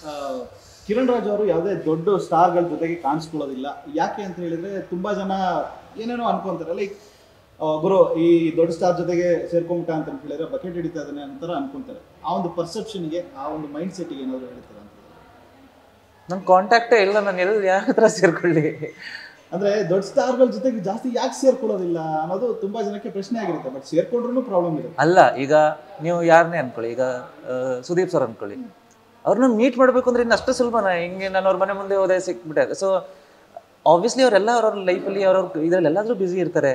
ಆ, ಕಿರಣ್ ರಾಜ್ ಅವರು ಯಾವುದೇ ದೊಡ್ಡ ಸ್ಟಾರ್ಗಳ ಜೊತೆಗೆ ಕಾಣಿಸ್ಕೊಳ್ಳೋದಿಲ್ಲ. ಯಾಕೆ ಅಂತ ಹೇಳಿದ್ರೆ ತುಂಬಾ ಜನ ಏನೇನೋ ಅನ್ಕೊಂತಾರೆ, ಲೈಕ್ ಗುರು ಈ ದೊಡ್ಡ ಸ್ಟಾರ್ ಜೊತೆಗೆ ಸೇರ್ಕೊಂಬಿಟ್ಟ ಅಂತ ಹೇಳಿದ್ರೆ ಬಕೆಟ್ ಹಿಡಿತಾ ಇದ್ದಾನೆ ಅಂತಾರ ಅನ್ಕೊಂತಾರೆ. ಆ ಒಂದು ಪರ್ಸೆಪ್ಷನ್ಗೆ, ಆ ಒಂದು ಮೈಂಡ್ ಸೆಟ್ಗೆ ಏನಾದ್ರು ಹೇಳ್ತಾರೆ ಅಂತ. ನನ್ನ ಕಾಂಟ್ಯಾಕ್ಟೇ ಇಲ್ಲ, ನಾನು ಎಲ್ಲಿ ಯಾರ ಹತ್ರ ಸೇರ್ಕೊಳ್ಳಿ. ಅಂದ್ರೆ ದೊಡ್ಡ ಸ್ಟಾರ್ಗಳ ಜೊತೆಗೆ ಜಾಸ್ತಿ ಯಾಕೆ ಸೇರ್ಕೊಳ್ಳೋದಿಲ್ಲ ಅನ್ನೋದು ತುಂಬಾ ಜನಕ್ಕೆ ಪ್ರಶ್ನೆ ಆಗಿರುತ್ತೆ. ಬಟ್ ಸೇರ್ಕೊಂಡ್ರೂ ಪ್ರಾಬ್ಲಮ್ ಇದೆ. ಅಲ್ಲ, ಈಗ ನೀವು ಯಾರನ್ನೇ ಅನ್ಕೊಳ್ಳಿ, ಈಗ ಸುದೀಪ್ ಸರ್ ಅನ್ಕೊಳ್ಳಿ, ಅವ್ರನ್ನ ಮೀಟ್ ಮಾಡಬೇಕು ಅಂದ್ರೆ ಇನ್ನು ಅಷ್ಟು ಸುಲಭನ? ಹಿಂಗೆ ನಾನು ಅವ್ರ ಮನೆ ಮುಂದೆ ಹೋದೆ ಸಿಕ್ಬಿಟ್ಟೆ. ಸೊ ಆಬ್ವಿಯಸ್ಲಿ ಅವರೆಲ್ಲ ಅವ್ರವ್ರ ಲೈಫಲ್ಲಿ ಅವ್ರವ್ರ ಇದರಲ್ಲಿ ಎಲ್ಲಾದರೂ ಬ್ಯುಸಿ ಇರ್ತಾರೆ.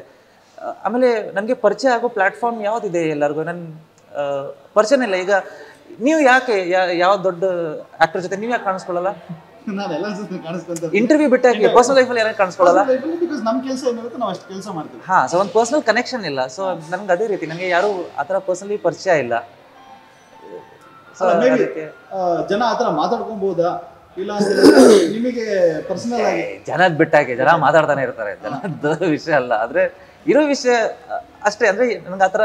ಆಮೇಲೆ ನನಗೆ ಪರಿಚಯ ಆಗೋ ಪ್ಲಾಟ್ಫಾರ್ಮ್ ಯಾವುದಿದೆ ಎಲ್ಲರಿಗೂ? ನನ್ನ ಪರಿಚಯನೇ ಇಲ್ಲ. ಈಗ ನೀವು ಯಾಕೆ ಯಾವ ದೊಡ್ಡ ಆಕ್ಟರ್ ಜೊತೆ ನೀವು ಯಾಕೆ ಕಾಣಿಸ್ಕೊಳ್ಳಲ್ಲ? ನಾವೆಲ್ಲ ಕಾಣಿಸ್ಕೊಂತ ಇಂಟರ್ವ್ಯೂ ಬಿಟ್ಟಾಗಿ ಪರ್ಸನಲ್ ಲೈಫಲ್ಲಿ ಯಾರು ಕಾಣಿಸ್ಕೊಳ್ಳಲ್ಲ? ಬಿಕಾಸ್ ನಮ್ಮ ಕೆಲಸ ಏನಿರುತ್ತೆ ನಾವು ಅಷ್ಟು ಕೆಲಸ ಮಾಡ್ತೀವಿ. ಹಾಂ, ಸೊ ಒಂದು ಪರ್ಸನಲ್ ಕನೆಕ್ಷನ್ ಇಲ್ಲ. ಸೊ ನನ್ಗೆ ಅದೇ ರೀತಿ ನನಗೆ ಯಾರು ಆ ಥರ ಪರ್ಸನಲಿ ಪರಿಚಯ ಇಲ್ಲ. ಸೊ ಅದಕ್ಕೆ ಜನ ಆತರ ಮಾತಾಡ್ಕೊಬಹುದಾ ಇಲ್ಲ ಅಂದ್ರೆ ನಿಮಗೆ ಪರ್ಸನಲ್ ಆಗಿ? ಜನದ್ ಬಿಟ್ಟಾಗೆ ಜನ ಮಾತಾಡ್ತಾನೆ ಇರ್ತಾರೆ, ಜನದ ವಿಷಯ ಅಲ್ಲ. ಆದ್ರೆ ಇರೋ ವಿಷಯ ಅಷ್ಟೇ. ಅಂದ್ರೆ ನನ್ಗೆ ಆ ಥರ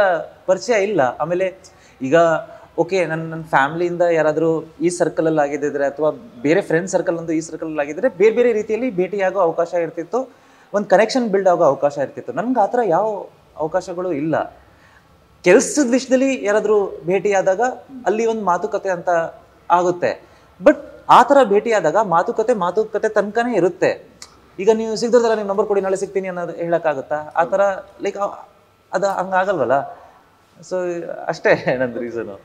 ಪರಿಚಯ ಇಲ್ಲ. ಆಮೇಲೆ ಈಗ ಓಕೆ, ನನ್ನ ಫ್ಯಾಮಿಲಿಯಿಂದ ಯಾರಾದರೂ ಈ ಸರ್ಕಲಲ್ಲಿ ಆಗಿದ್ದಿದ್ರೆ ಅಥವಾ ಬೇರೆ ಫ್ರೆಂಡ್ ಸರ್ಕಲ್ ಒಂದು ಈ ಸರ್ಕಲಲ್ಲಿ ಆಗಿದ್ದರೆ ಬೇರೆ ಬೇರೆ ರೀತಿಯಲ್ಲಿ ಭೇಟಿಯಾಗೋ ಅವಕಾಶ ಇರ್ತಿತ್ತು, ಒಂದು ಕನೆಕ್ಷನ್ ಬಿಲ್ಡ್ ಆಗೋ ಅವಕಾಶ ಇರ್ತಿತ್ತು. ನನ್ಗೆ ಆ ಥರ ಯಾವ ಅವಕಾಶಗಳು ಇಲ್ಲ. ಕೆಲಸದ ವಿಷಯದಲ್ಲಿ ಯಾರಾದರೂ ಭೇಟಿಯಾದಾಗ ಅಲ್ಲಿ ಒಂದು ಮಾತುಕತೆ ಅಂತ ಆಗುತ್ತೆ. ಬಟ್ ಆ ಥರ ಭೇಟಿಯಾದಾಗ ಮಾತುಕತೆ ತನಕನೇ ಇರುತ್ತೆ. ಈಗ ನೀವು ಸಿಗ್ದಿರ್ತಾರ, ನೀವು ನಂಬರ್ ಕೊಡಿ ನಾಳೆ ಸಿಗ್ತೀನಿ ಅನ್ನೋದು ಹೇಳೋಕ್ಕಾಗುತ್ತಾ? ಆ ಥರ ಲೈಕ್ ಅದು ಹಂಗಾಗಲ್ವಲ್ಲ. ಸೊ ಅಷ್ಟೇ ನನ್ನ ರೀಸನು.